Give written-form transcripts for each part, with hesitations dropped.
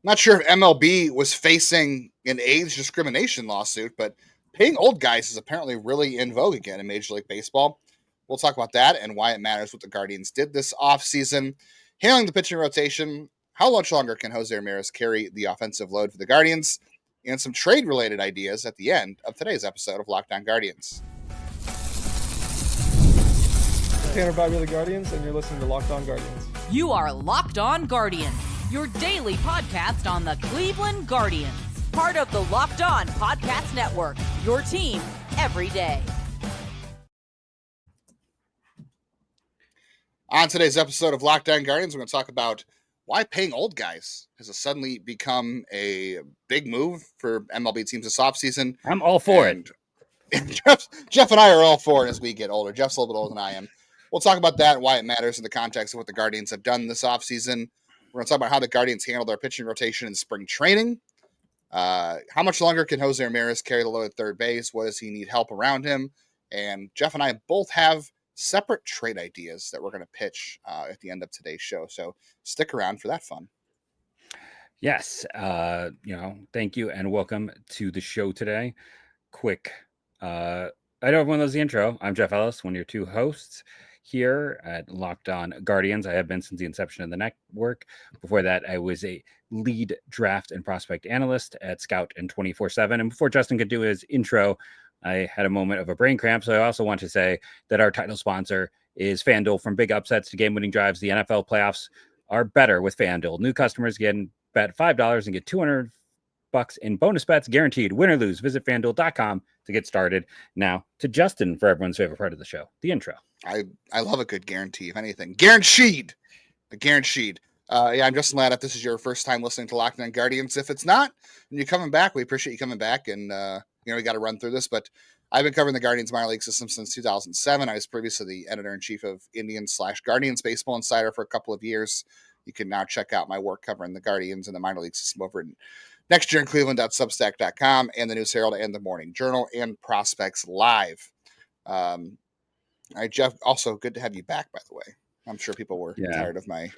Not sure if MLB was facing an age discrimination lawsuit, but paying old guys is apparently really in vogue again in Major League Baseball. We'll talk about that and why it matters what the Guardians did this offseason. Handling the pitching rotation, how much longer can Jose Ramirez carry the offensive load for the Guardians, and some trade-related ideas at the end of today's episode of Locked On Guardians. Tanner Bobby of the Guardians, and you're listening to Locked On Guardians. You are Locked On Guardians, your daily podcast on the Cleveland Guardians. Part of the Locked On Podcast Network, your team every day. On today's episode of Locked On Guardians, we're going to talk about why paying old guys has suddenly become a big move for MLB teams this offseason. I'm all for it. Jeff and I are all for it as we get older. Jeff's a little bit older than I am. We'll talk about that and why it matters in the context of what the Guardians have done this offseason. We're going to talk about how the Guardians handled their pitching rotation in spring training. How much longer can Jose Ramirez carry the load at third base? What does he need help around him? And Jeff and I both have separate trade ideas that we're going to pitch at the end of today's show. So stick around for that fun. Yes. Thank you and welcome to the show today. Quick. I know everyone loves the intro. I'm Jeff Ellis, one of your two hosts here at Locked On Guardians. I have been since the inception of the network. Before that, I was a lead draft and prospect analyst at Scout and 24/7. And before Justin could do his intro, I had a moment of a brain cramp. So I also want to say that our title sponsor is FanDuel. From big upsets to game-winning drives, the NFL playoffs are better with FanDuel. New customers can bet $5 and get $200 in bonus bets guaranteed. Win or lose, visit FanDuel.com to get started. Now to Justin for everyone's favorite part of the show, the intro. I love a good guarantee, if anything. Guaranteed. Guaranteed. I'm Justin Ladd. If this is your first time listening to Locked On Guardians, if it's not, and you're coming back, we appreciate you coming back. And, we got to run through this. But I've been covering the Guardians minor league system since 2007. I was previously the editor-in-chief of Indians/Guardians Baseball Insider for a couple of years. You can now check out my work covering the Guardians and the minor league system over in Next Year in Cleveland.substack.com and the News Herald and the Morning Journal and Prospects Live. All right, Jeff, also good to have you back, by the way. I'm sure people were tired of my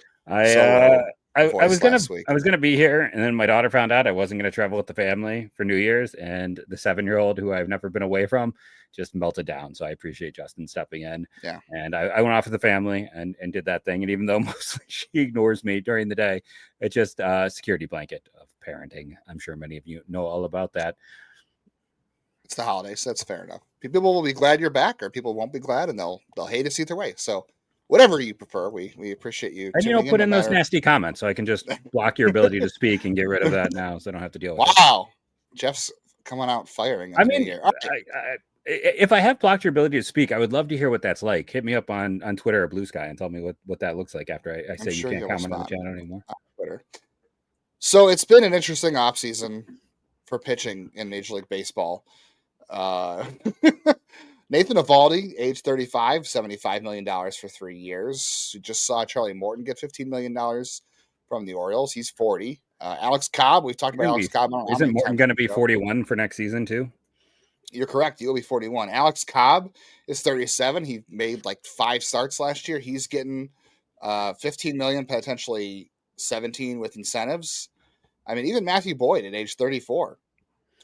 I was gonna be here, and then my daughter found out I wasn't gonna travel with the family for New Year's, and the 7-year-old who I've never been away from just melted down. So I appreciate Justin stepping in. Yeah. And I went off with the family and did that thing. And even though mostly she ignores me during the day, it's just a security blanket of parenting. I'm sure many of you know all about that. It's the holidays, so that's fair enough. People will be glad you're back, or people won't be glad, and they'll hate us either way. So whatever you prefer, we appreciate you. And put in those nasty comments so I can just block your ability to speak and get rid of that now, so I don't have to deal with it. Wow, Jeff's coming out firing. Here. If I have blocked your ability to speak, I would love to hear what that's like. Hit me up on Twitter or Blue Sky and tell me what that looks like after I say you can't comment on the channel anymore. On Twitter. So it's been an interesting offseason for pitching in Major League Baseball. Nathan Eovaldi, age 35, $75 million for 3 years. We just saw Charlie Morton get $15 million from the Orioles. He's 40. Alex Cobb, we've talked about Alex Cobb. Isn't Morton going to be 41 for next season too? You're correct. He'll be 41. Alex Cobb is 37. He made like 5 starts last year. He's getting $15 million, potentially 17 with incentives. I mean, even Matthew Boyd at age 34.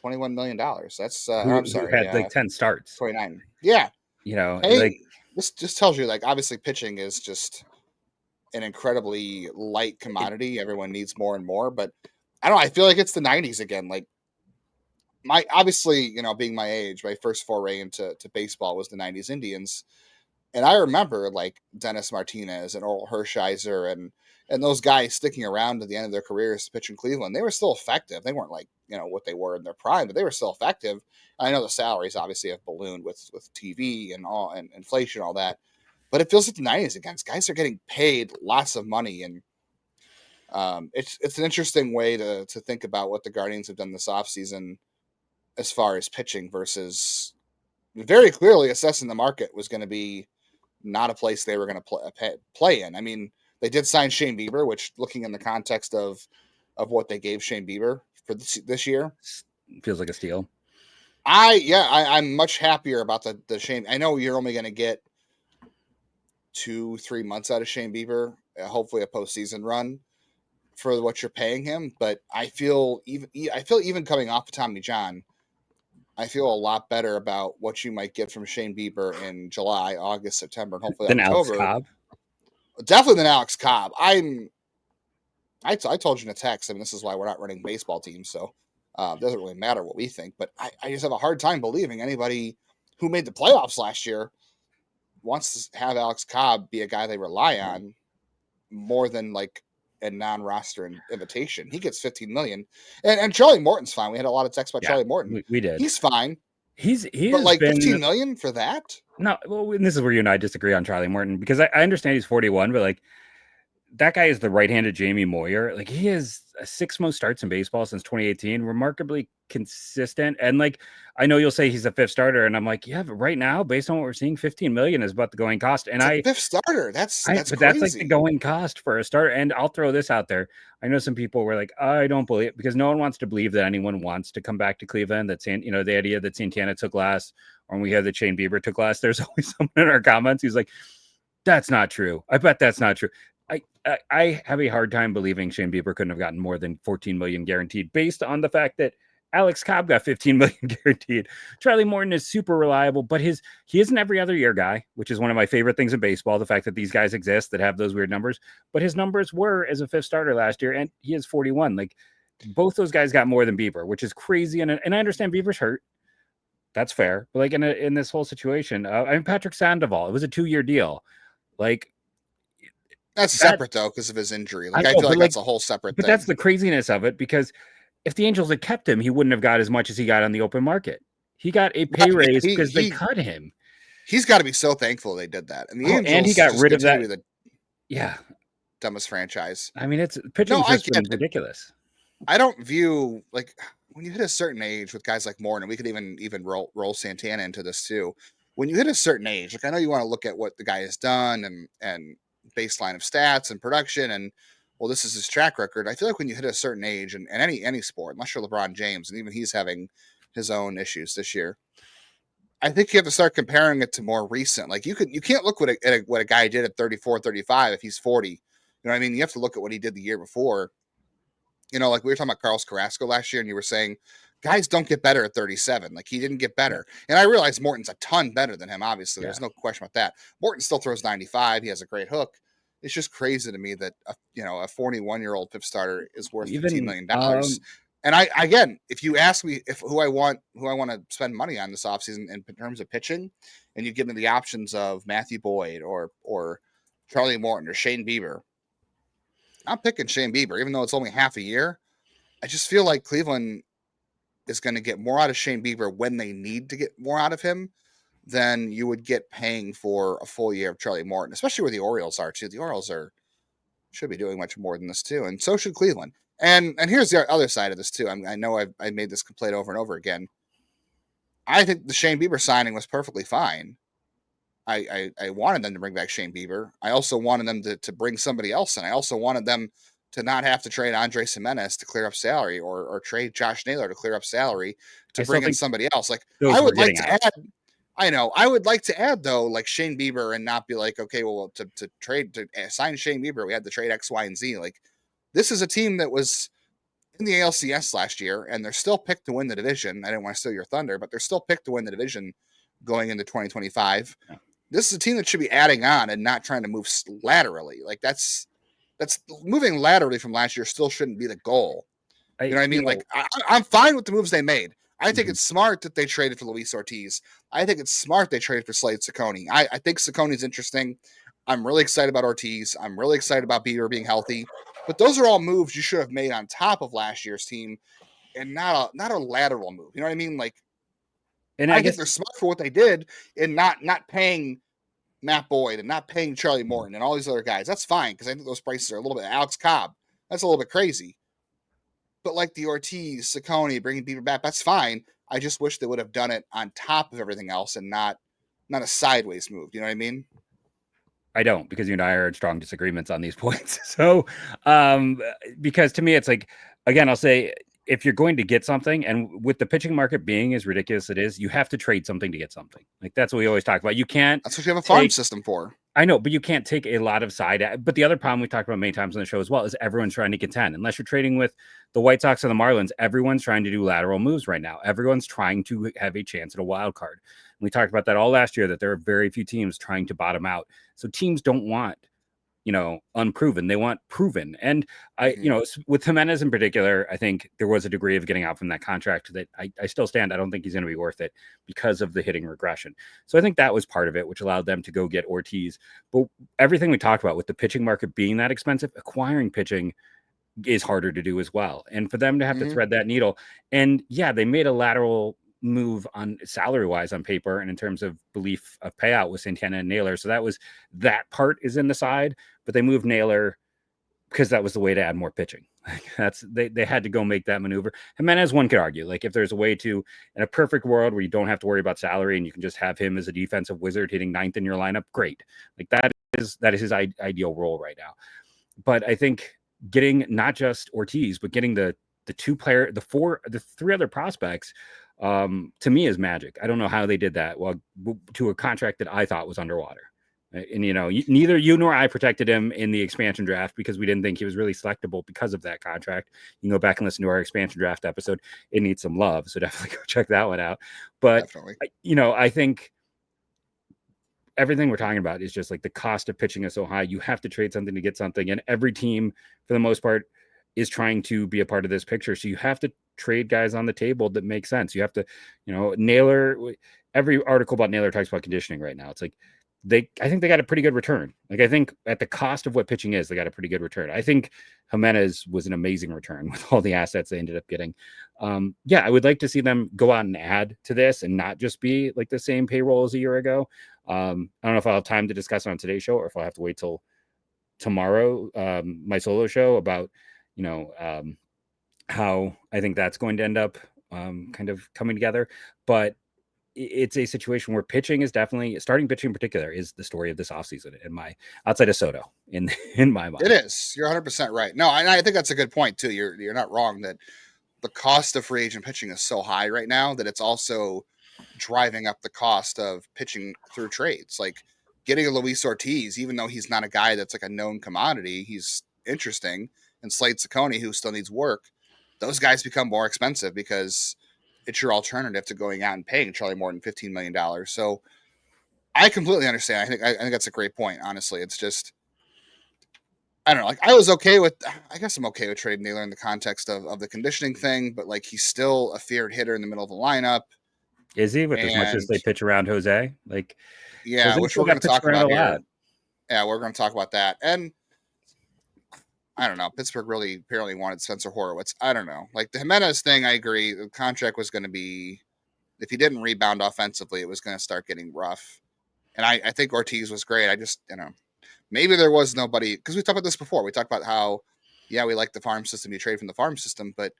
$21 million. That's I'm sorry. Had like 10 starts. 29. Yeah. Hey, this just tells you, obviously pitching is just an incredibly light commodity. Everyone needs more and more, but I don't know. I feel like it's the 90s again. Obviously, being my age, my first foray into baseball was the 90s Indians. And I remember Dennis Martinez and Oral Hershiser and those guys sticking around to the end of their careers to pitch in Cleveland. They were still effective. They weren't what they were in their prime, but they were still effective. I know the salaries obviously have ballooned with TV and all and inflation, all that, but it feels like the 90s again. Guys are getting paid lots of money, and it's an interesting way to think about what the Guardians have done this offseason as far as pitching versus very clearly assessing the market was going to be not a place they were going to play in. I mean, they did sign Shane Bieber, which, looking in the context of what they gave Shane Bieber for this year, feels like a steal. I'm much happier about the Shane. I know you're only going to get 2-3 months out of Shane Bieber, hopefully a postseason run. for what you're paying him, but I feel even coming off of Tommy John, I feel a lot better about what you might get from Shane Bieber in July, August, September, and hopefully Than October. Alex Cobb? Definitely than Alex Cobb. I told you in a text, I mean, this is why we're not running baseball teams, so it doesn't really matter what we think, but I just have a hard time believing anybody who made the playoffs last year wants to have Alex Cobb be a guy they rely on more than like a non-roster invitation. He gets $15 million, and Charlie Morton's fine. We had a lot of texts about Charlie Morton. We did. He's fine. But like been, $15 million for that? No. Well, and this is where you and I disagree on Charlie Morton, because I understand he's 41, but like that guy is the right-handed Jamie Moyer. Like he has 6 most starts in baseball since 2018, remarkably consistent. And like, I know you'll say he's a 5th starter, and I'm like, yeah, but right now, based on what we're seeing, $15 million is about the going cost. And it's a 5th starter. That's crazy. That's like the going cost for a starter. And I'll throw this out there. I know some people were like, I don't believe it, because no one wants to believe that anyone wants to come back to Cleveland. That's the idea that Santana took last, or when we had that Shane Bieber took last. There's always someone in our comments who's like, that's not true. I bet that's not true. I have a hard time believing Shane Bieber couldn't have gotten more than $14 million guaranteed, based on the fact that Alex Cobb got $15 million guaranteed. Charlie Morton is super reliable, but he is an every other year guy, which is one of my favorite things in baseball. The fact that these guys exist that have those weird numbers, but his numbers were as a 5th starter last year, and he is 41. Like both those guys got more than Bieber, which is crazy. And I understand Bieber's hurt. That's fair. But like in this whole situation, Patrick Sandoval, it was a 2-year deal. Like, that's separate though, because of his injury. Like I feel like that's a whole separate thing. But that's the craziness of it, because if the Angels had kept him, he wouldn't have got as much as he got on the open market. He got a pay raise because they cut him. He's got to be so thankful they did that. And the Angels, and he got rid of that. Dumbest franchise. I mean, it's pitching has been ridiculous. I don't view, like, when you hit a certain age with guys like Morton, and we could even roll Santana into this too. When you hit a certain age, like I know you want to look at what the guy has done and baseline of stats and production, and well, this is his track record. I feel like when you hit a certain age, and any sport, unless you're LeBron James, and even he's having his own issues this year, I think you have to start comparing it to more recent. Like you can't look at what a guy did at 34, 35 if he's 40. You know what I mean? You have to look at what he did the year before. Like we were talking about Carlos Carrasco last year, and you were saying guys don't get better at 37. Like he didn't get better. And I realize Morton's a ton better than him. Obviously, there's no question about that. Morton still throws 95. He has a great hook. It's just crazy to me that a 41-year-old 5th starter is worth $15 million. And again, if you ask me who I want to spend money on this offseason in terms of pitching, and you give me the options of Matthew Boyd or Charlie Morton or Shane Bieber, I'm picking Shane Bieber, even though it's only half a year. I just feel like Cleveland is going to get more out of Shane Bieber when they need to get more out of him than you would get paying for a full year of Charlie Morton, especially where the Orioles are too. The Orioles should be doing much more than this too, and so should Cleveland. And here's the other side of this too. I know I made this complaint over and over again. I think the Shane Bieber signing was perfectly fine. I wanted them to bring back Shane Bieber. I also wanted them to bring somebody else in. I also wanted them to not have to trade Andrés Giménez to clear up salary, or trade Josh Naylor to clear up salary to bring in somebody else. Like I would like to add. I know. I would like to add though, like Shane Bieber, and not be like, okay, well, to sign Shane Bieber, we had to trade X, Y, and Z. Like this is a team that was in the ALCS last year, and they're still picked to win the division. I didn't want to steal your thunder, but they're still picked to win the division going into 2025. Yeah. This is a team that should be adding on and not trying to move laterally. Like that's moving laterally from last year still shouldn't be the goal. You know what I mean? Like I'm fine with the moves they made. I think it's smart that they traded for Luis Ortiz. I think it's smart they traded for Slade Secconi. I think Secconi's interesting. I'm really excited about Ortiz. I'm really excited about Bieber being healthy. But those are all moves you should have made on top of last year's team, and not a lateral move. You know what I mean? Like, and I guess they're smart for what they did in not paying Matt Boyd and not paying Charlie Morton and all these other guys. That's fine, because I think those prices are a little bit. Alex Cobb, that's a little bit crazy. But like the Ortiz, Secconi, bringing Bieber back, that's fine. I just wish they would have done it on top of everything else and not a sideways move. You know what I mean? I don't, because you and I are in strong disagreements on these points. So, because to me, it's like, again, I'll say, if you're going to get something, and with the pitching market being as ridiculous as it is, you have to trade something to get something. Like that's what we always talk about. You can't. That's what you have a farm system for. I know, but you can't take a lot of side. But the other problem we talked about many times on the show as well is everyone's trying to contend. Unless you're trading with the White Sox and the Marlins, everyone's trying to do lateral moves right now. Everyone's trying to have a chance at a wild card. And we talked about that all last year, that there are very few teams trying to bottom out. So teams don't want, unproven. They want proven. And with Jimenez in particular, I think there was a degree of getting out from that contract that I still stand. I don't think he's going to be worth it because of the hitting regression. So I think that was part of it, which allowed them to go get Ortiz. But everything we talked about with the pitching market being that expensive, acquiring pitching is harder to do as well. And for them to have to thread that needle, and they made a lateral move on salary wise on paper and in terms of belief of payout with Santana and Naylor. So that part is in the side, but they moved Naylor because that was the way to add more pitching. They had to go make that maneuver. Jimenez, one could argue, like if there's a way to, in a perfect world where you don't have to worry about salary and you can just have him as a defensive wizard hitting ninth in your lineup, great. Like that is his ideal role right now. But I think getting not just Ortiz, but getting the three other prospects, to me is magic. I don't know how they did that. Well, to a contract that I thought was underwater. And, neither you nor I protected him in the expansion draft because we didn't think he was really selectable because of that contract. You can go back and listen to our expansion draft episode. It needs some love. So definitely go check that one out. But, definitely. I think everything we're talking about is just like the cost of pitching is so high. You have to trade something to get something. And every team, for the most part, is trying to be a part of this picture. So you have to trade guys on the table that make sense. You have to, Naylor, every article about Naylor talks about conditioning right now. It's like, I think they got a pretty good return. Like, I think at the cost of what pitching is, they got a pretty good return. I think Jimenez was an amazing return with all the assets they ended up getting. I would like to see them go out and add to this and not just be like the same payroll as a year ago. I don't know if I'll have time to discuss it on today's show or if I'll have to wait till tomorrow, my solo show about, how I think that's going to end up kind of coming together. But it's a situation where pitching is definitely, starting pitching in particular, is the story of this offseason outside of Soto in my mind. It is. You're 100% right. No, and I think that's a good point too. You're not wrong that the cost of free agent pitching is so high right now that it's also driving up the cost of pitching through trades. Like getting a Luis Ortiz, even though he's not a guy that's like a known commodity, he's interesting. And Slade Secconi, who still needs work, those guys become more expensive because it's your alternative to going out and paying Charlie Morton $15 million. So I completely understand. I think that's a great point. Honestly, it's just, I don't know. Like I guess I'm okay with trading Naylor in the context of the conditioning thing, but like he's still a feared hitter in the middle of the lineup. Is he? With as much as they pitch around Jose? Like, yeah, which we're going to talk about here. Yeah, we're going to talk about that. And I don't know. Pittsburgh really apparently wanted Spencer Horwitz. I don't know. Like the Jimenez thing, I agree. The contract was going to be, if he didn't rebound offensively, it was going to start getting rough. And I think Ortiz was great. I just, maybe there was nobody, because we talked about this before. We talked about how, we like the farm system. You trade from the farm system, but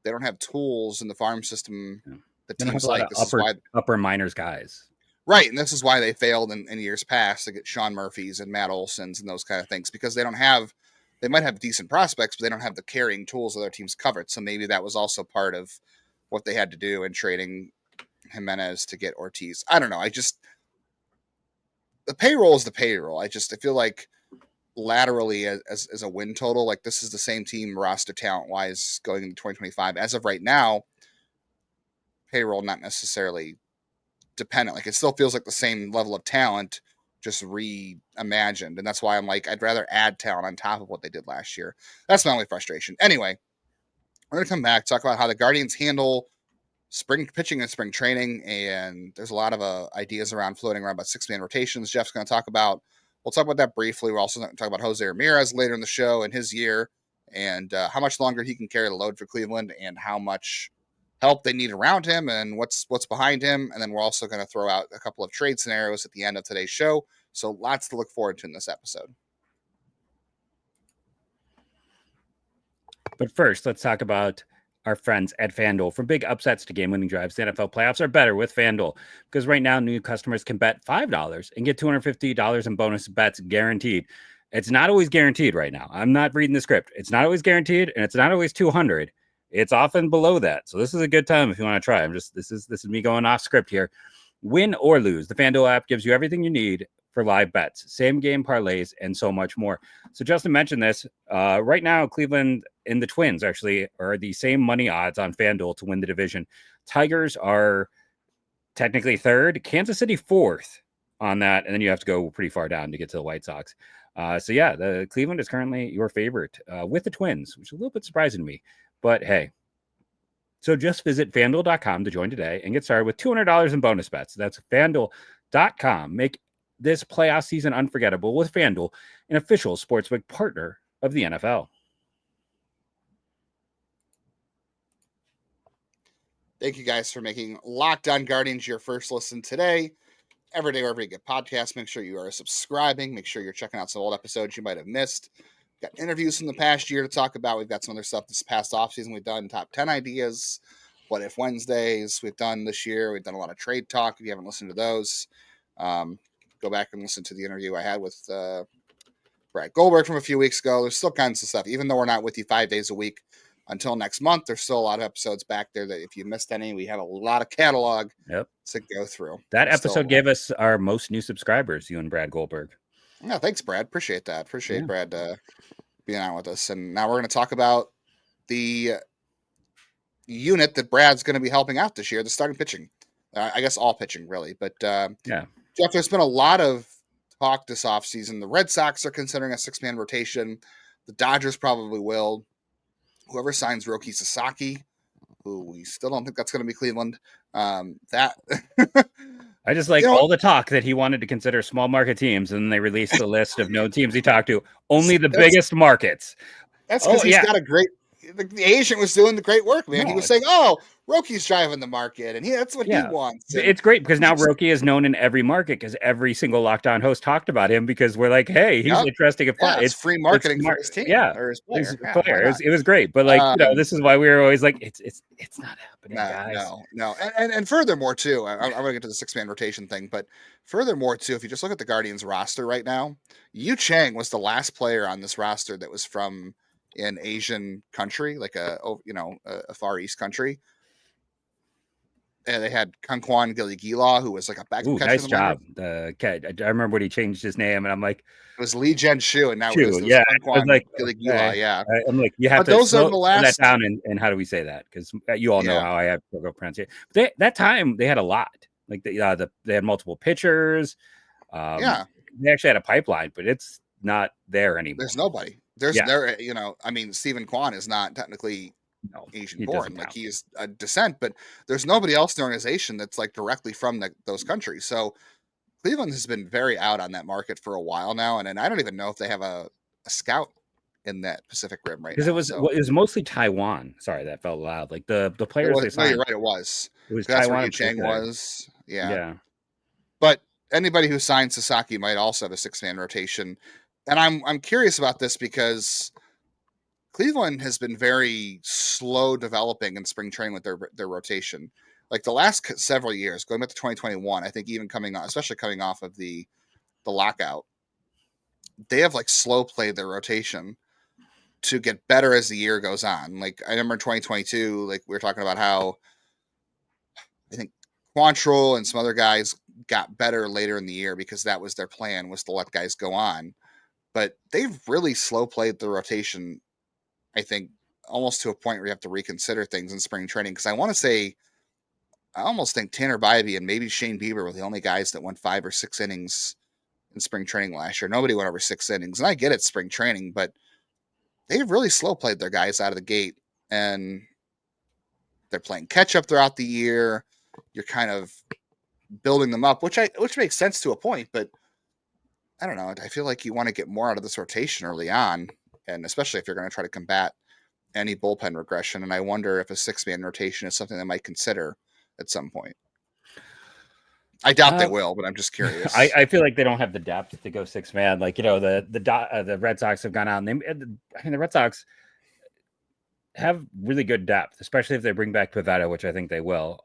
they don't have tools in the farm system. Yeah. The teams like this upper minors guys. Right. And this is why they failed in years past to get Sean Murphys and Matt Olsons and those kind of things, because they might have decent prospects, but they don't have the carrying tools that their teams covered. So maybe that was also part of what they had to do in trading Jimenez to get Ortiz. I don't know. The payroll is the payroll. I feel like laterally as a win total, like this is the same team roster talent wise going into 2025. As of right now, payroll not necessarily dependent. Like it still feels like the same level of talent, just reimagined. And that's why I'm like, I'd rather add talent on top of what they did last year. That's my only frustration. Anyway, we're going to come back, talk about how the Guardians handle spring pitching and spring training. And there's a lot of ideas floating around about 6-man rotations. Jeff's going to talk about, we'll talk about that briefly. We're also going to talk about Jose Ramirez later in the show and his year and how much longer he can carry the load for Cleveland and how much help they need around him and what's behind him. And then we're also going to throw out a couple of trade scenarios at the end of today's show. So lots to look forward to in this episode. But first, let's talk about our friends at FanDuel. From big upsets to game-winning drives, the NFL playoffs are better with FanDuel. Because right now, new customers can bet $5 and get $250 in bonus bets guaranteed. It's not always guaranteed right now. I'm not reading the script. It's not always guaranteed, and it's not always 200. It's often below that. So this is a good time if you want to try. This is me going off script here. Win or lose, the FanDuel app gives you everything you need for live bets, same game parlays, and so much more. So Justin mentioned this. Right now, Cleveland and the Twins actually are the same money odds on FanDuel to win the division. Tigers are technically third, Kansas City fourth on that, and then you have to go pretty far down to get to the White Sox. So yeah, the Cleveland is currently your favorite with the Twins, which is a little bit surprising to me, but hey. So just visit FanDuel.com to join today and get started with $200 in bonus bets. That's FanDuel.com. Make this playoff season unforgettable with FanDuel, an official sportsbook partner of the NFL. Thank you guys for making Locked On Guardians your first listen today. Every day, wherever you get podcasts, make sure you are subscribing. Make sure you're checking out some old episodes you might have missed. We've got interviews from the past year to talk about. We've got some other stuff this past offseason. We've done top 10 ideas, what if Wednesdays we've done this year. We've done a lot of trade talk. If you haven't listened to those, go back and listen to the interview I had with Brad Goldberg from a few weeks ago. There's still kinds of stuff. Even though we're not with you 5 days a week until next month, there's still a lot of episodes back there that if you missed any, we have a lot of catalog to go through. That episode gave us our most new subscribers, you and Brad Goldberg. Yeah, thanks, Brad. Appreciate that. Appreciate Brad being on with us. And now we're going to talk about the unit that Brad's going to be helping out this year, the starting pitching. I guess all pitching, really. But Jeff, there's been a lot of talk this offseason. The Red Sox are considering a six-man rotation. The Dodgers probably will. Whoever signs Roki Sasaki, who we still don't think that's going to be Cleveland. I just like all the talk that he wanted to consider small market teams, and then they released the list of no teams he talked to, only the biggest markets. That's because he's got a great. The agent was doing the great work, man. He was saying, Roki's driving the market, and that's what he wants. And it's great because now Roki is known in every market because every single Locked On host talked about him because we're like, hey, he's interesting. It's free marketing for his team. Or his player. It was great. But this is why we were always like, it's not happening, guys. No. And furthermore, too, I'm going to get to the six-man rotation thing, but furthermore, too, if you just look at the Guardians roster right now, Yu Chang was the last player on this roster that was from an Asian country, like a Far East country. And they had Kangkwan Giligila, who was like a backup catcher. Nice job. I remember when he changed his name, and I'm like, it was Lee Jen Shu, and now it was Kangkwan Giligila. Yeah, I'm like, you have to slow that down. And how do we say that? Because you all know how I have to go pronounce it. But that time they had a lot. Like they had multiple pitchers. They actually had a pipeline, but it's not there anymore. There's nobody. Stephen Kwan is not technically Asian born. Like he is a descent, but there's nobody else in the organization that's like directly from those countries. So Cleveland has been very out on that market for a while now, and I don't even know if they have a scout in that Pacific Rim right now. Because it was mostly Taiwan. Sorry, that felt loud. Like the players they signed. No, you're right. It was. That's Taiwan where Yu Chang was. Yeah. But anybody who signed Sasaki might also have a six-man rotation. And I'm curious about this because Cleveland has been very slow developing in spring training with their rotation. Like the last several years, going back to 2021, I think even especially coming off of the lockout, they have like slow played their rotation to get better as the year goes on. Like I remember in 2022, like we were talking about how I think Quantrill and some other guys got better later in the year because that was their plan, was to let guys go on. But they've really slow played the rotation, I think, almost to a point where you have to reconsider things in spring training. Because I almost think Tanner Bybee and maybe Shane Bieber were the only guys that went 5 or 6 innings in spring training last year. Nobody went over 6 innings. And I get it, spring training, but they've really slow played their guys out of the gate. And they're playing catch up throughout the year. You're kind of building them up, which makes sense to a point, but I don't know. I feel like you want to get more out of this rotation early on, and especially if you're going to try to combat any bullpen regression. And I wonder if a 6-man rotation is something they might consider at some point. I doubt they will, but I'm just curious. I feel like they don't have the depth to go 6-man. Like, the Red Sox have gone out, and the Red Sox have really good depth, especially if they bring back Pivetta, which I think they will.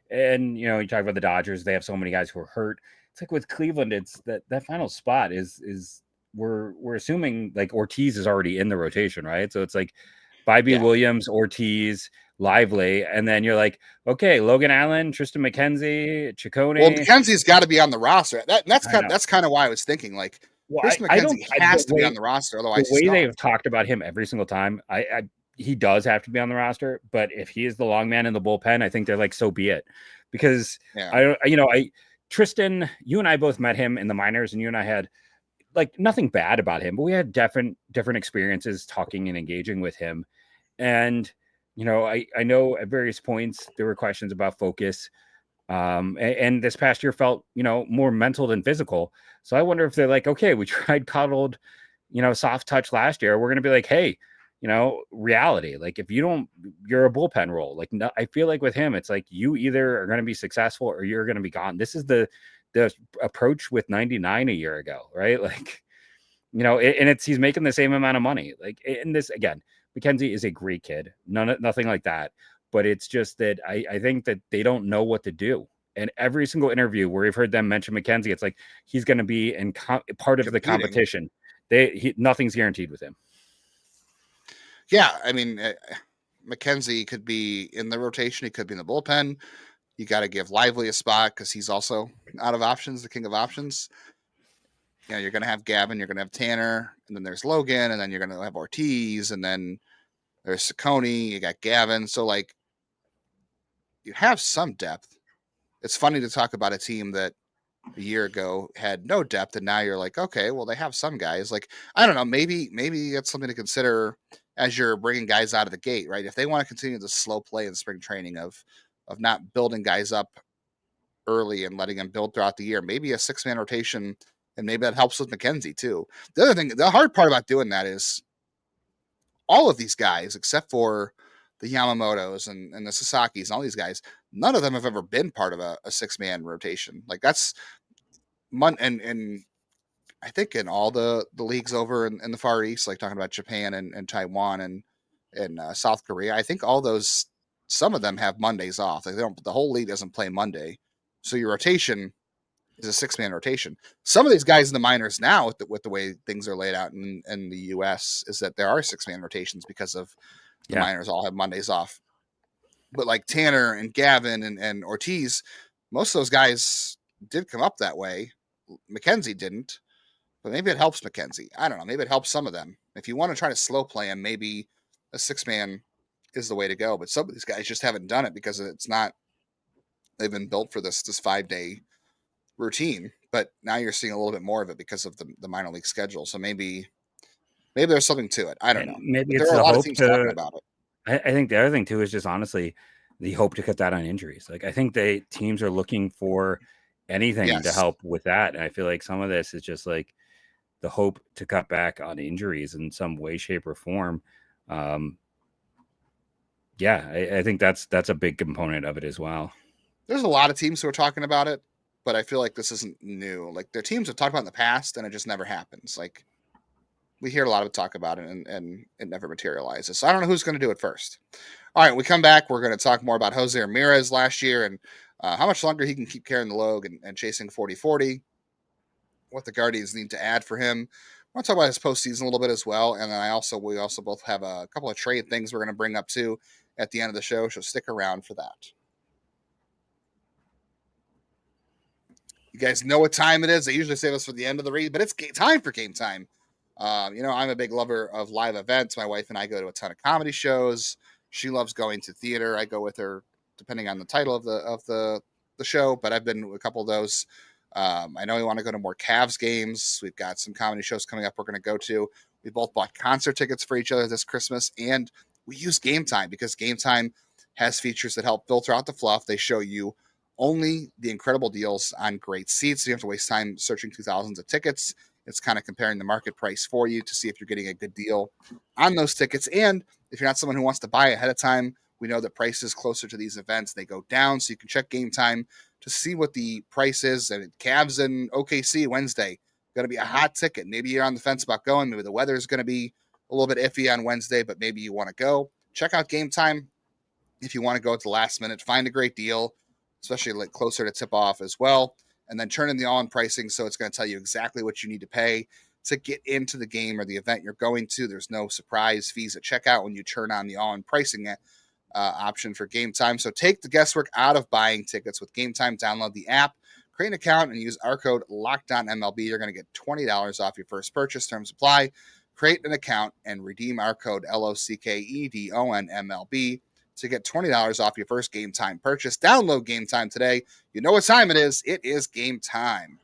And you talk about the Dodgers; they have so many guys who are hurt. It's like with Cleveland, it's that final spot is we're assuming like Ortiz is already in the rotation, right? So it's like Bobby Yeah. Williams, Ortiz, Lively, and then you're like, okay, Logan Allen, Tristan McKenzie, Ciccone. Well, McKenzie's got to be on the roster. That's kind of why I was thinking like Well, Tristan I don't McKenzie has to be on the roster, the otherwise he's way gone. they've talked about him every single time. He does have to be on the roster, but if he is the long man in the bullpen, I think they're like, so be it, because Tristan, you and I both met him in the minors, and you and I had like nothing bad about him, but we had different experiences talking and engaging with him. And, I know at various points there were questions about focus. And this past year felt, more mental than physical. So I wonder if they're like, okay, we tried coddled, soft touch last year. We're going to be like, hey, reality. Like if you're a bullpen role. Like, no, I feel like with him, it's like you either are going to be successful or you're going to be gone. This is the approach with 99 a year ago, right? Like, and he's making the same amount of money. Like in this, again, McKenzie is a great kid. Nothing like that. But it's just that I think that they don't know what to do. And every single interview where we've heard them mention McKenzie, it's like he's going to be in part of the competition. Nothing's guaranteed with him. Yeah, I mean, McKenzie could be in the rotation. He could be in the bullpen. You got to give Lively a spot because he's also out of options, the king of options. You're going to have Gavin, you're going to have Tanner, and then there's Logan, and then you're going to have Ortiz, and then there's Secconi, you got Gavin. So, like, you have some depth. It's funny to talk about a team that a year ago had no depth, and now you're like, okay, well, they have some guys. Like, I don't know, maybe it's something to consider as you're bringing guys out of the gate, right? If they want to continue the slow play in spring training of not building guys up early and letting them build throughout the year, maybe a 6-man rotation, and maybe that helps with McKenzie too. The other thing, the hard part about doing that is all of these guys, except for the Yamamotos and the Sasaki's and all these guys, none of them have ever been part of a 6-man rotation. Like that's and I think in all the leagues over in the Far East, like talking about Japan and Taiwan and South Korea, I think all those, some of them have Mondays off. Like the whole league doesn't play Monday. So your rotation is a 6-man rotation. Some of these guys in the minors now, with the way things are laid out in the U.S., is that there are 6-man rotations because of the minors all have Mondays off. But like Tanner and Gavin and Ortiz, most of those guys did come up that way. McKenzie didn't, but maybe it helps McKenzie. I don't know. Maybe it helps some of them. If you want to try to slow play him, maybe a 6-man is the way to go. But some of these guys just haven't done it because it's not, they've been built for this 5-day routine. But now you're seeing a little bit more of it because of the minor league schedule. So maybe there's something to it. I don't know. Maybe there are a lot of teams talking about it. I think the other thing too is just honestly the hope to cut that on injuries. Like I think teams are looking for anything to help with that. And I feel like some of this is just like the hope to cut back on injuries in some way, shape, or form. I think that's a big component of it as well. There's a lot of teams who are talking about it, but I feel like this isn't new. Like their teams have talked about it in the past, and it just never happens. Like we hear a lot of talk about it, and it never materializes. So I don't know who's going to do it first. All right, we come back. We're going to talk more about Jose Ramirez last year and how much longer he can keep carrying the load and chasing 40-40, what the Guardians need to add for him. I want to talk about his postseason a little bit as well. And then we also both have a couple of trade things we're going to bring up too at the end of the show. So stick around for that. You guys know what time it is. They usually save us for the end of the read, but it's time for game time. I'm a big lover of live events. My wife and I go to a ton of comedy shows. She loves going to theater. I go with her depending on the title of the show, but I've been to a couple of those. I know we want to go to more Cavs games. We've got some comedy shows coming up we're going to go to. We both bought concert tickets for each other this Christmas, and we use Game Time because Game Time has features that help filter out the fluff. They show you only the incredible deals on great seats. So you don't have to waste time searching through thousands of tickets. It's kind of comparing the market price for you to see if you're getting a good deal on those tickets. And if you're not someone who wants to buy ahead of time, we know that prices closer to these events, they go down. So you can check Game Time to see what the price is. And Cavs and OKC Wednesday, going to be a hot ticket. Maybe you're on the fence about going. Maybe the weather is going to be a little bit iffy on Wednesday, but maybe you want to go. Check out Game Time if you want to go at the last minute. Find a great deal, especially like closer to tip off as well. And then turn in the all-in pricing, so it's going to tell you exactly what you need to pay. to get into the game or the event you're going to. There's no surprise fees at checkout when you turn on the all-in pricing option for Game Time. So take the guesswork out of buying tickets with Game Time. Download the app, create an account, and use our code LOCKEDONMLB. You're going to get $20 off your first purchase. Terms apply. Create an account and redeem our code LOCKEDONMLB to get $20 off your first Game Time purchase. Download Game Time today. You know what time it is. It is game time.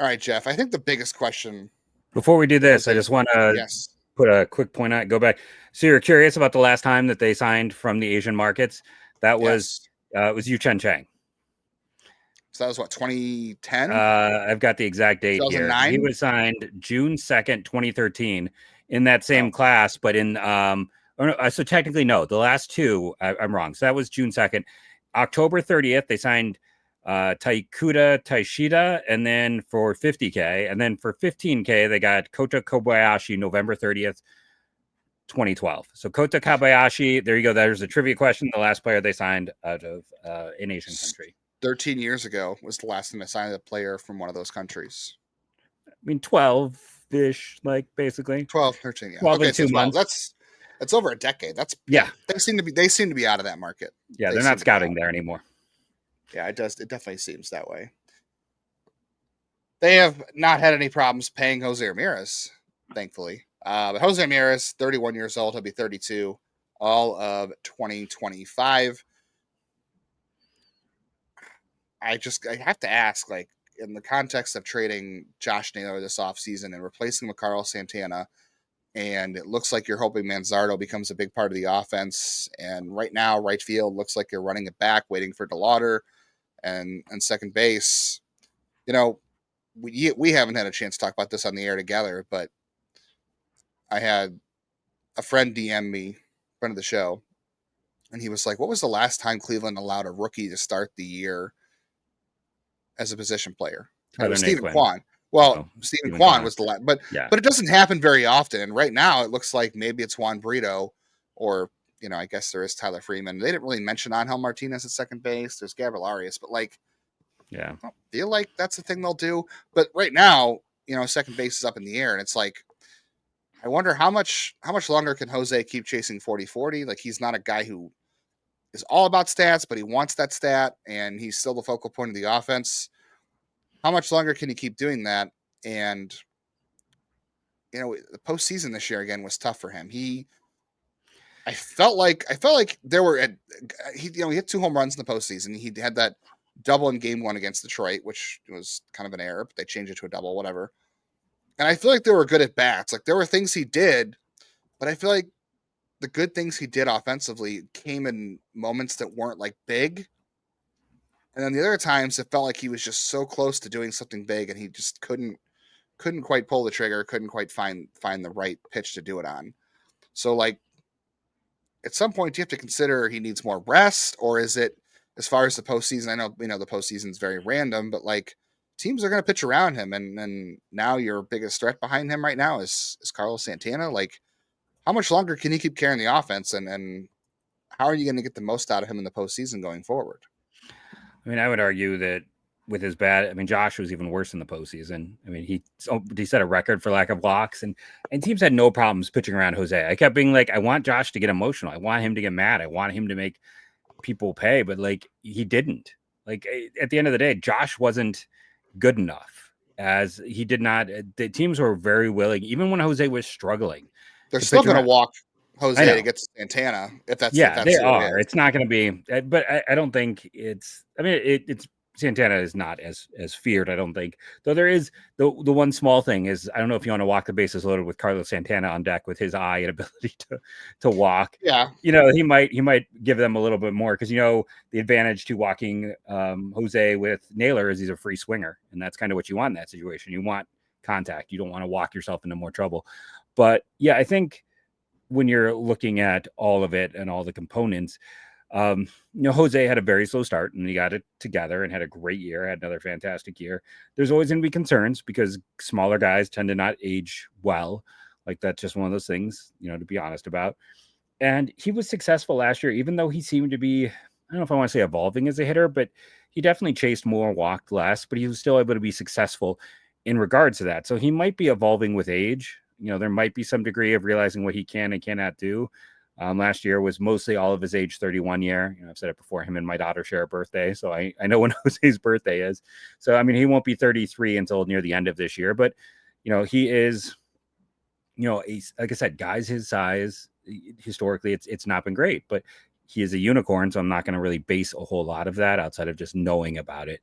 All right, Jeff, I think the biggest question. Before we do this, I just want to put a quick point out, go back. So you're curious about the last time that they signed from the Asian markets? That was it was Yu Chen Chang. So that was what, 2010? I've got the exact date 2009? here. He was signed June 2nd, 2013 in that same class, but in so technically no, the last two I'm wrong. So that was June 2nd. October 30th, they signed Taikuta Taishida, and then for $50K, and then for $15K, they got Kota Kobayashi November 30th, 2012. So Kota Kobayashi, there you go. There's a trivia question. The last player they signed out of an Asian country. 13 years ago was the last time they signed a player from one of those countries. I mean, 12-ish, like basically 12, 13. Yeah. 12 and 2 months. That's over a decade. They seem to be out of that market. Yeah, they're not scouting there anymore. Yeah, it does. It definitely seems that way. They have not had any problems paying Jose Ramirez, thankfully. But Jose Ramirez, 31 years old, he'll be 32 all of 2025. I have to ask, like, in the context of trading Josh Naylor this offseason and replacing him with Carlos Santana, and it looks like you're hoping Manzardo becomes a big part of the offense. And right now, right field looks like you're running it back, waiting for DeLauder. And second base, you know, we haven't had a chance to talk about this on the air together, but I had a friend DM me, friend of the show, and he was like, what was the last time Cleveland allowed a rookie to start the year as a position player? It was Stephen Kwan. Well, Stephen Kwan was the last, but it doesn't happen very often. And right now it looks like maybe it's Juan Brito, or, you know, I guess there is Tyler Freeman. They didn't really mention Angel Martinez at second base. There's Gabriel Arias, but like, yeah, I don't feel like that's the thing they'll do. But right now, you know, second base is up in the air, and it's like, I wonder how much longer can Jose keep chasing 40-40? Like, he's not a guy who is all about stats, but he wants that stat, and he's still the focal point of the offense. How much longer can he keep doing that? And, you know, the postseason this year again was tough for him. I felt like there were he hit 2 home runs in the postseason. He had that double in game 1 against Detroit, which was kind of an error, but they changed it to a double, whatever. And I feel like they were good at bats. Like, there were things he did, but I feel like the good things he did offensively came in moments that weren't like big. And then the other times it felt like he was just so close to doing something big, and he just couldn't quite pull the trigger, couldn't quite find the right pitch to do it on. So, like, at some point, do you have to consider he needs more rest, or is it, as far as the postseason? I know, the postseason is very random, but like, teams are going to pitch around him, and now your biggest threat behind him right now is Carlos Santana. Like, how much longer can he keep carrying the offense, and how are you going to get the most out of him in the postseason going forward? I mean, I would argue that with his bat, I mean, Josh was even worse in the postseason. I mean, he set a record for lack of walks, and teams had no problems pitching around Jose. I kept being like, I want Josh to get emotional. I want him to get mad. I want him to make people pay, but like, he didn't. Like, at the end of the day, Josh wasn't good enough, as he did not. The teams were very willing, even when Jose was struggling. They're still going to walk Jose to get to Santana. If that's they are. It's not going to be, but I don't think it's. I mean, it's Santana is not as feared, I don't think. Though there is the one small thing is, I don't know if you want to walk the bases loaded with Carlos Santana on deck with his eye and ability to walk. Yeah, he might give them a little bit more, because the advantage to walking Jose with Naylor is he's a free swinger, and that's kind of what you want in that situation. You want contact. You don't want to walk yourself into more trouble. But yeah, I think when you're looking at all of it and all the components, Jose had a very slow start, and he got it together and had a great year, had another fantastic year. There's always going to be concerns because smaller guys tend to not age well. Like, that's just one of those things, to be honest about. And he was successful last year, even though he seemed to be, I don't know if I want to say evolving as a hitter, but he definitely chased more, walked less, but he was still able to be successful in regards to that. So he might be evolving with age. There might be some degree of realizing what he can and cannot do. Last year was mostly all of his age 31 year. I've said it before, him and my daughter share a birthday. So I know when Jose's birthday is. So, I mean, he won't be 33 until near the end of this year, but he is, he's, like I said, guys his size, historically, it's not been great, but he is a unicorn. So I'm not going to really base a whole lot of that outside of just knowing about it.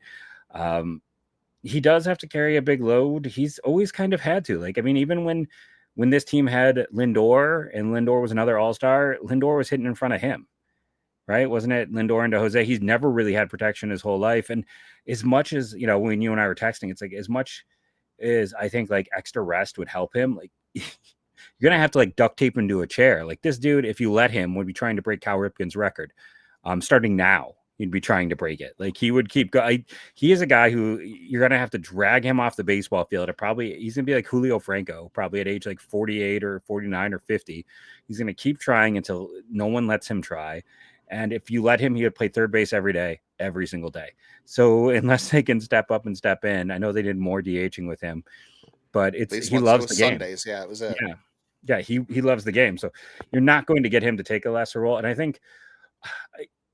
He does have to carry a big load. He's always kind of had to. Like, I mean, even when this team had Lindor and Lindor was another all-star, Lindor was hitting in front of him, right? Wasn't it Lindor into Jose? He's never really had protection his whole life. And as much as, when you and I were texting, it's like, as much as I think like extra rest would help him, like you're going to have to like duct tape him to a chair. Like this dude, if you let him, would be trying to break Cal Ripken's record. Starting now, he'd be trying to break it. Like he would keep going. He is a guy who you're going to have to drag him off the baseball field. He's going to be like Julio Franco, probably at age like 48 or 49 or 50. He's going to keep trying until no one lets him try. And if you let him, he would play third base every day, every single day. So unless they can step up and step in, I know they did more DHing with him, but he loves the game. Sundays, yeah, it was it. Yeah, he loves the game. So you're not going to get him to take a lesser role. And I think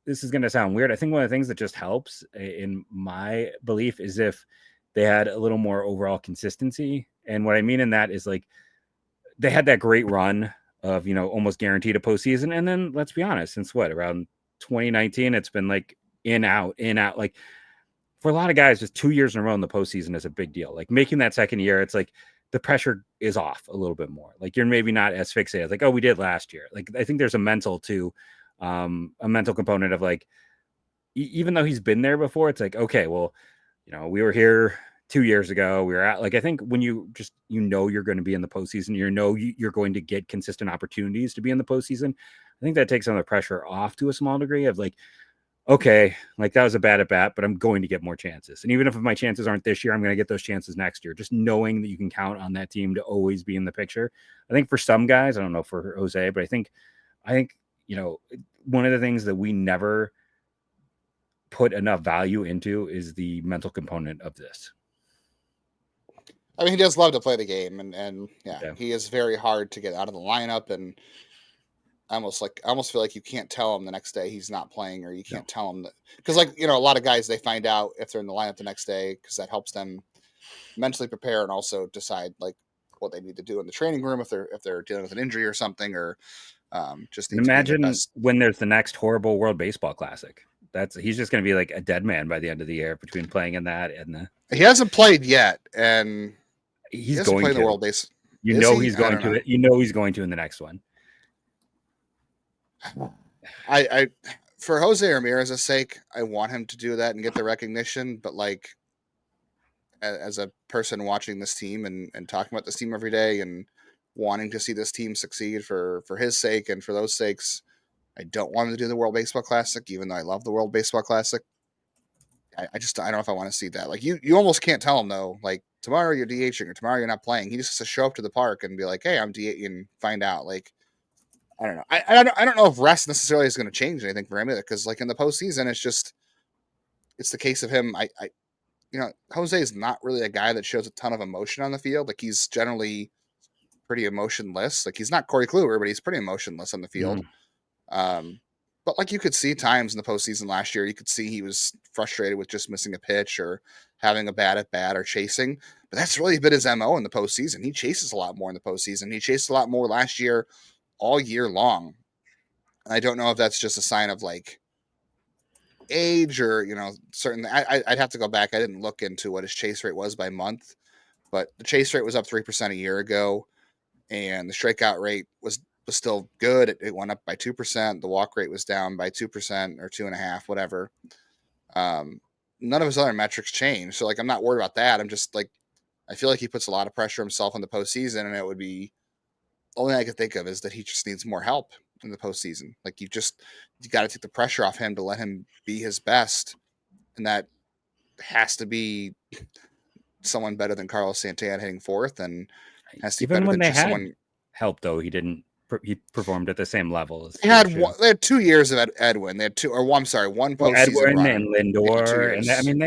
this is going to sound weird. I think one of the things that just helps, in my belief, is if they had a little more overall consistency. And what I mean in that is like they had that great run of, almost guaranteed a postseason. And then let's be honest, since around 2019, it's been like in, out. Like for a lot of guys, just 2 years in a row in the postseason is a big deal. Like making that second year, it's like the pressure is off a little bit more. Like you're maybe not as fixated. Like, oh, we did last year. Like I think there's a mental component of like, even though he's been there before, it's like, okay, well, we were here 2 years ago. We were at like, I think when you just, you're going to be in the postseason, you're going to get consistent opportunities to be in the postseason. I think that takes some of the pressure off to a small degree of like, okay, like that was a bad at bat, but I'm going to get more chances. And even if my chances aren't this year, I'm going to get those chances next year. Just knowing that you can count on that team to always be in the picture. I think for some guys, I don't know for Jose, but I think, one of the things that we never put enough value into is the mental component of this. I mean, he does love to play the game, and he is very hard to get out of the lineup, and I almost feel like you can't tell him the next day he's not playing, or you can't tell him that, because a lot of guys, they find out if they're in the lineup the next day because that helps them mentally prepare and also decide like what they need to do in the training room if they're dealing with an injury or something, or just imagine when there's the next horrible World Baseball Classic. He's just going to be like a dead man by the end of the year between playing in that and he hasn't played yet, and he's going to the World Base. He's going to it. He's going to in the next one. I for Jose Ramirez's sake, I want him to do that and get the recognition, but like as a person watching this team and talking about this team every day and wanting to see this team succeed for his sake and for those sakes, I don't want him to do the World Baseball Classic, even though I love the World Baseball Classic. I don't know if I want to see that. Like you almost can't tell him though, like tomorrow you're DHing or tomorrow you're not playing. He just has to show up to the park and be like, hey, I'm DHing, and find out. Like, I don't know. I don't know if rest necessarily is going to change anything for him either, because like in the postseason, it's the case of him. Jose is not really a guy that shows a ton of emotion on the field. Like he's generally pretty emotionless. Like he's not Corey Kluber, but he's pretty emotionless on the field. But like you could see times in the postseason last year, you could see he was frustrated with just missing a pitch or having a bad at bat or chasing. But that's really been his MO in the postseason. He chases a lot more in the postseason. He chased a lot more last year, all year long. And I don't know if that's just a sign of like age or, certain. I'd have to go back. I didn't look into what his chase rate was by month, but the chase rate was up 3% a year ago, and the strikeout rate was still good. It went up by 2%. The walk rate was down by 2% or 2.5%, whatever. None of his other metrics changed. So like, I'm not worried about that. I'm just like, I feel like he puts a lot of pressure himself in the postseason, and it would be the only thing I could think of is that he just needs more help in the postseason. Like you got to take the pressure off him to let him be his best. And that has to be someone better than Carlos Santana hitting fourth, and has to be even better when than they had someone help though. He didn't he performed at the same level as they had 2 years of Edwin. They had one postseason Edwin run and Lindor, and I mean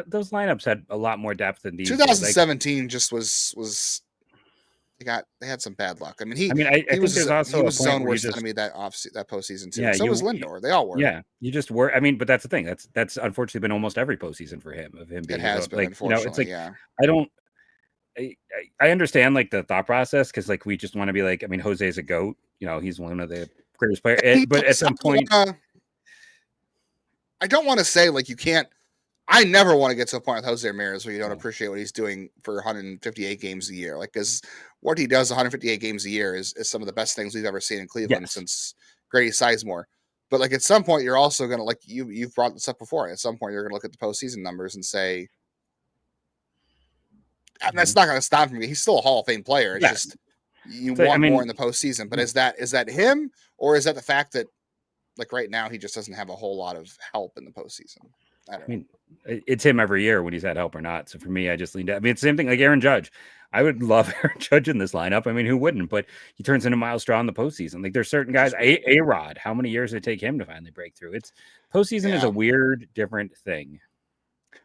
those lineups had a lot more depth than these. 2017 just was they had some bad luck. I mean, I think there's also he was his own where worst enemy that postseason too. Yeah, so was Lindor. They all were. Yeah, you just were. I mean, but that's the thing. That's unfortunately been almost every postseason for him. Of him being it has been, unfortunately. it's like yeah. I understand like the thought process because like we just want to be like, I mean, Jose's a GOAT. He's one of the greatest players. But at some point, I don't want to say like you can't. I never want to get to a point with Jose Ramirez where you don't appreciate what he's doing for 158 games a year. Like, because what he does 158 games a year is some of the best things we've ever seen in Cleveland since Grady Sizemore. But like at some point, you're also going to like you've brought this up before. At some point, you're going to look at the postseason numbers and say, and that's not going to stop him. He's still a Hall of Fame player. It's just you want more in the postseason. But is that him, or is that the fact that like right now he just doesn't have a whole lot of help in the postseason? I mean, it's him every year when he's had help or not. So for me, I just leaned out. I mean, it's the same thing like Aaron Judge. I would love Aaron Judge in this lineup. I mean, who wouldn't? But he turns into Miles Straw in the postseason. Like there's certain guys. A-Rod. How many years did it take him to finally break through? It's postseason is a weird, different thing.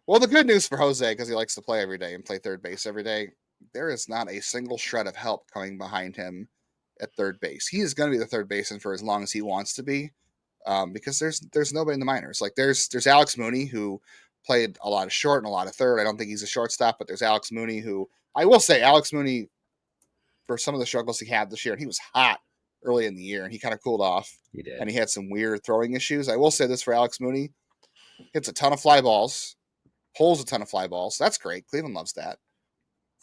Well, the good news for Jose, because he likes to play every day and play third base every day, there is not a single shred of help coming behind him at third base. He is going to be the third baseman for as long as he wants to be, because there's nobody in the minors. Like there's Alex Mooney, who played a lot of short and a lot of third. I don't think he's a shortstop, but there's Alex Mooney, who I will say Alex Mooney, for some of the struggles he had this year, and he was hot early in the year and he kind of cooled off. He did. And he had some weird throwing issues. I will say this for Alex Mooney: hits a ton of fly balls, pulls a ton of fly balls. That's great. Cleveland loves that.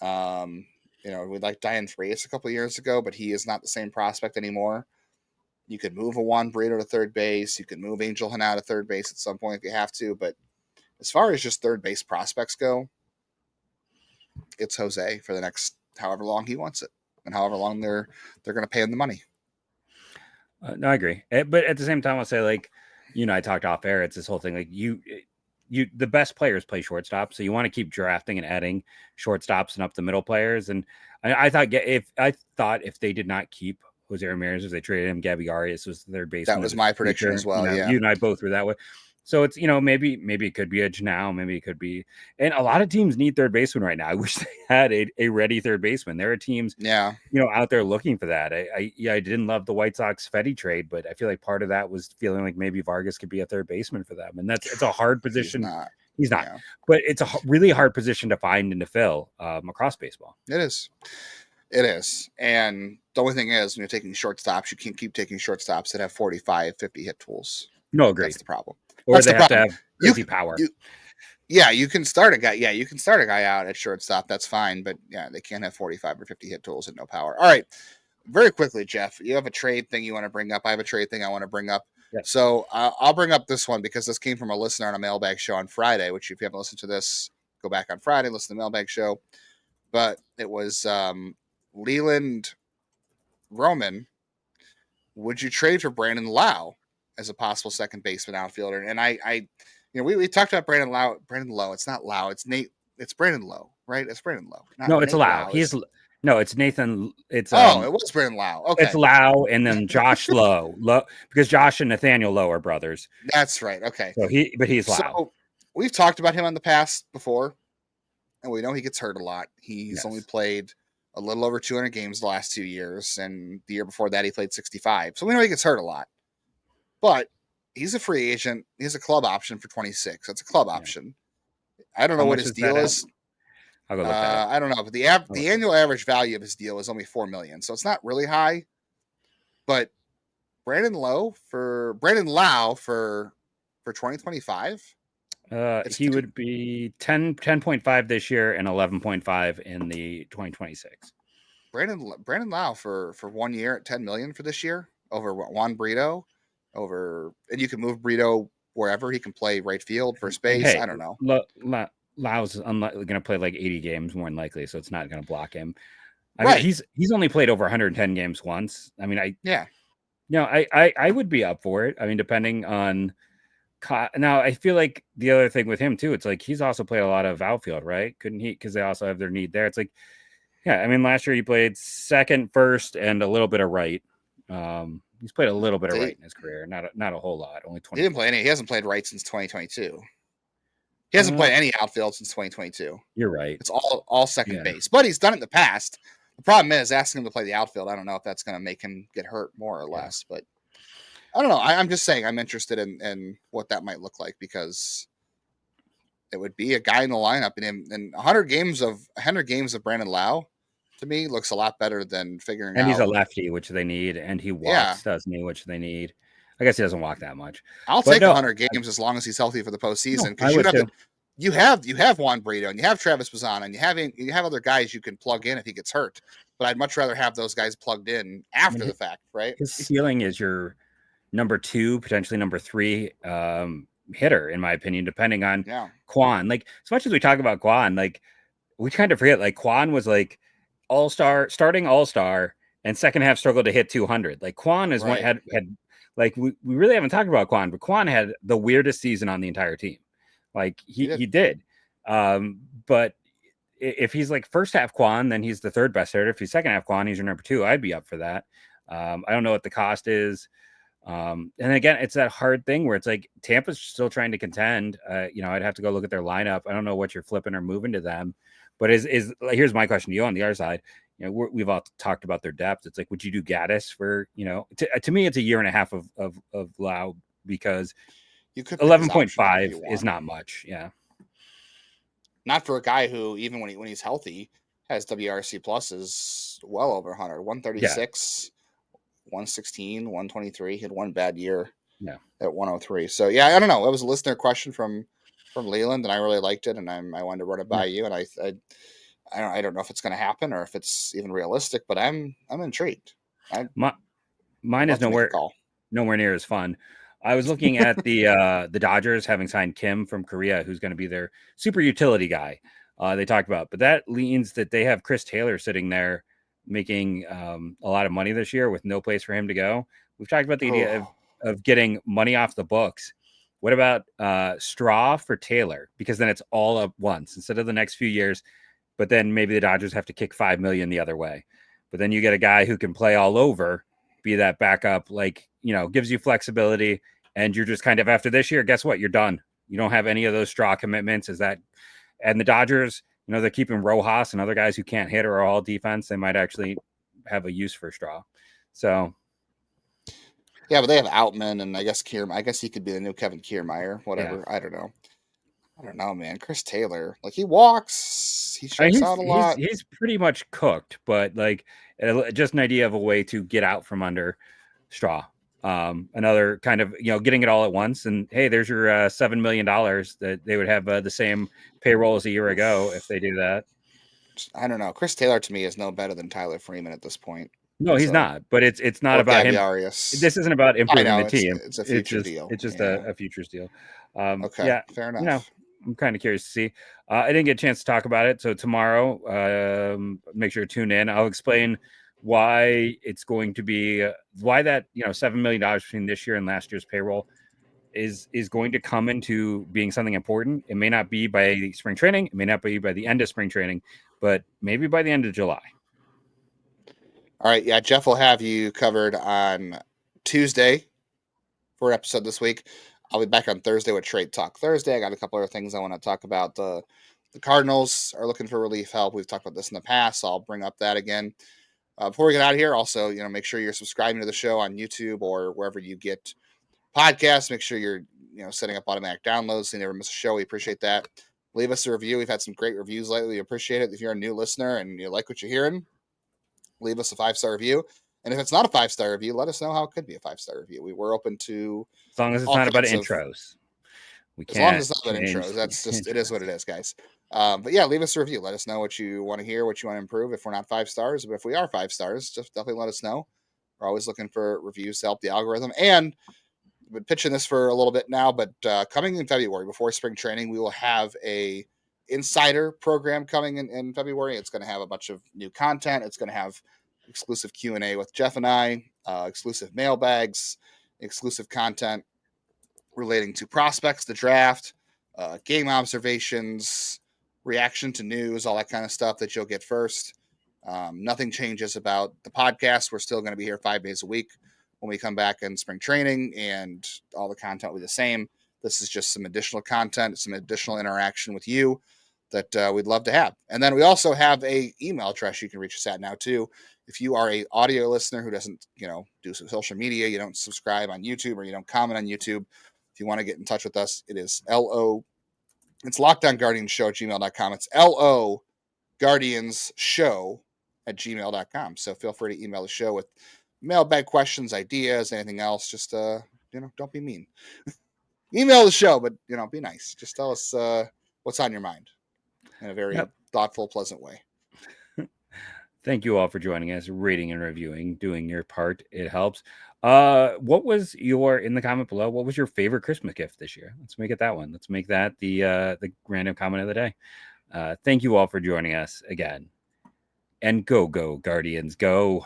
We liked Diane Frias a couple of years ago, but he is not the same prospect anymore. You could move a Juan Brito to third base. You could move Angel Hana to third base at some point if you have to, but as far as just third base prospects go, it's Jose for the next however long he wants it, and however long they're going to pay him the money. No, I agree, but at the same time, I'll say like, I talked off air. It's this whole thing like the best players play shortstop, so you want to keep drafting and adding shortstops and up the middle players. And I thought if they did not keep Jose Ramirez, if they traded him, Gabby Arias was the third baseman. That was my prediction as well. You and I both were that way. So it's, maybe it could be Edge now. Maybe it could be. And a lot of teams need third baseman right now. I wish they had a ready third baseman. There are teams, out there looking for that. I didn't love the White Sox Fetty trade, but I feel like part of that was feeling like maybe Vargas could be a third baseman for them. And it's a hard position. He's not. Yeah. But it's a really hard position to find and to fill across baseball. It is. And the only thing is, when you're taking shortstops, you can't keep taking shortstops that have 45, 50 hit tools. No, agreed. That's the problem. Or they have to have crazy power. You can start a guy. Yeah, you can start a guy out at shortstop. That's fine. But they can't have 45 or 50 hit tools and no power. All right. Very quickly, Jeff, you have a trade thing you want to bring up. I have a trade thing I want to bring up. Yes. So I'll bring up this one because this came from a listener on a mailbag show on Friday, which if you haven't listened to this, go back on Friday, listen to the mailbag show. But it was Leland Roman. Would you trade for Brandon Lowe as a possible second baseman outfielder? And we talked about Brandon Lowe. It's not Lowe. It's Nate. It's Brandon Lowe, right? It's Brandon Lowe. No, it's Lowe. It's Nathan. It's it was Brandon Lowe. Okay, it's Lowe and then Josh Lowe. Because Josh and Nathaniel Lowe are brothers. That's right. Okay, so he's Lowe. So we've talked about him in the past before, and we know he gets hurt a lot. He's only played a little over 200 games the last 2 years, and the year before that he played 65. So we know he gets hurt a lot. But he's a free agent. He has a club option for 26. That's a club option. I don't know what his deal is. I'll go look that up. I don't know, but the annual average value of his deal is only $4 million, so it's not really high. But Brandon Lowe for 2025, he would be 10.5 this year and 11.5 in the 2026. Brandon Lowe for 1 year at $10 million for this year over Juan Brito. And you can move Brito wherever. He can play right field, first base. I don't know. Lau's going to play like 80 games more than likely, so it's not going to block him. I mean, he's only played over 110 games once. I mean, I would be up for it. I mean, depending on now, I feel like the other thing with him too, it's like he's also played a lot of outfield, right? Couldn't he? Because they also have their need there. It's like, I mean, last year he played second, first, and a little bit of right. He's played a little bit of He right in his career, not a whole lot. Only 20. He didn't play any. He hasn't played right since 2022. He hasn't played any outfield since 2022. You're right. It's all second base, but he's done it in the past. The problem is asking him to play the outfield. I don't know if that's going to make him get hurt more or less, but I don't know. I'm just saying I'm interested in what that might look like, because it would be a guy in the lineup, and 100 games of Brandon Lowe to me looks a lot better than figuring out. And he's a lefty, which they need, and he walks, doesn't he? Which they need. I guess he doesn't walk that much. I'll take 100 games as long as he's healthy for the postseason. Because you have Juan Brito and you have Travis Bazzana and you have other guys you can plug in if he gets hurt. But I'd much rather have those guys plugged in after the fact, right? His ceiling is your number 2, potentially number 3 hitter, in my opinion, depending on Quan. Like, as much as we talk about Quan, like, we kind of forget, like, Quan was like starting all-star, and second half struggled to hit 200. Like, Quan is had like, we really haven't talked about Quan, but Quan had the weirdest season on the entire team. Like, he did. But if he's like first half Quan, then he's the third best hitter. If he's second half Quan, he's your number 2. I'd be up for that. I don't know what the cost is. And again, it's that hard thing where it's like Tampa's still trying to contend. I'd have to go look at their lineup. I don't know what you're flipping or moving to them, but here's my question to you on the other side. We've all talked about their depth. It's like, would you do Gaddis for, to me, it's a year and a half of Lowe, because you could 11.5 is not much. Yeah. Not for a guy who, even when he's healthy, has WRC pluses well over 100, 136, 116, 123. He had one bad year at 103. So, I don't know. It was a listener question from Leland, and I really liked it, and I wanted to run it by you, and I don't know if it's going to happen or if it's even realistic, but I'm intrigued. Mine is nowhere near as fun. I was looking at the Dodgers having signed Kim from Korea, who's going to be their super utility guy. They talked about, but that leans that they have Chris Taylor sitting there making a lot of money this year with no place for him to go. We've talked about the idea of getting money off the books. What about Straw for Taylor? Because then it's all at once instead of the next few years. But then maybe the Dodgers have to kick $5 million the other way. But then you get a guy who can play all over, be that backup, like, gives you flexibility. And you're just kind of, after this year, guess what? You're done. You don't have any of those Straw commitments. And the Dodgers, they're keeping Rojas and other guys who can't hit or are all defense. They might actually have a use for Straw. So. Yeah, but they have Outman and I guess Kiermaier. I guess he could be the new Kevin Kiermaier, whatever. Yeah. I don't know, man. Chris Taylor, like, he walks, he strikes out a lot. He's pretty much cooked, but like, just an idea of a way to get out from under Straw. Another kind of, getting it all at once. And hey, there's your $7 million that they would have the same payroll as a year ago if they do that. I don't know. Chris Taylor to me is no better than Tyler Freeman at this point. No, he's not. But it's not about him. This isn't about improving the team. It's a future deal. It's just a futures deal. Okay, yeah, fair enough. I'm kind of curious to see. I didn't get a chance to talk about it, so tomorrow, make sure to tune in. I'll explain why it's going to be why that $7 million between this year and last year's payroll is going to come into being something important. It may not be by spring training, it may not be by the end of spring training, but maybe by the end of July. All right, yeah, Jeff will have you covered on Tuesday for an episode this week. I'll be back on Thursday with Trade Talk Thursday. I got a couple other things I want to talk about. The Cardinals are looking for relief help. We've talked about this in the past, so I'll bring up that again. Before we get out of here, also, make sure you're subscribing to the show on YouTube or wherever you get podcasts. Make sure you're, setting up automatic downloads so you never miss a show. We appreciate that. Leave us a review. We've had some great reviews lately. We appreciate it. If you're a new listener and you like what you're hearing, leave us a 5-star review. And if it's not a 5-star review, let us know how it could be a 5-star review. We're open to, as long as it's not about intros. As long as it's not about intros, that's just, it is what it is, guys. But yeah, leave us a review. Let us know what you want to hear, what you want to improve. If we're not 5 stars, but if we are 5 stars, just definitely let us know. We're always looking for reviews to help the algorithm. And we've been pitching this for a little bit now, but coming in February, before spring training, we will have a insider program coming in February. It's going to have a bunch of new content. It's going to have exclusive Q&A with Jeff and I, exclusive mailbags, exclusive content relating to prospects, the draft, game observations, reaction to news, all that kind of stuff that you'll get first. Nothing changes about the podcast. We're still going to be here 5 days a week when we come back in spring training, and all the content will be the same. This is just some additional content, some additional interaction with you that we'd love to have. And then we also have a email address you can reach us at now too. If you are a audio listener who doesn't, do some social media, you don't subscribe on YouTube or you don't comment on YouTube, if you want to get in touch with us, it is it's lockdownguardianshow@gmail.com. It's LO guardianshow@gmail.com. So feel free to email the show with mailbag questions, ideas, anything else. Just, don't be mean. Email the show, but, be nice. Just tell us what's on your mind in a very thoughtful, pleasant way. Thank you all for joining us, rating and reviewing, doing your part. It helps. What was in the comment below, what was your favorite Christmas gift this year? Let's make it that one. Let's make that the random comment of the day. Thank you all for joining us again. And go, Guardians, go.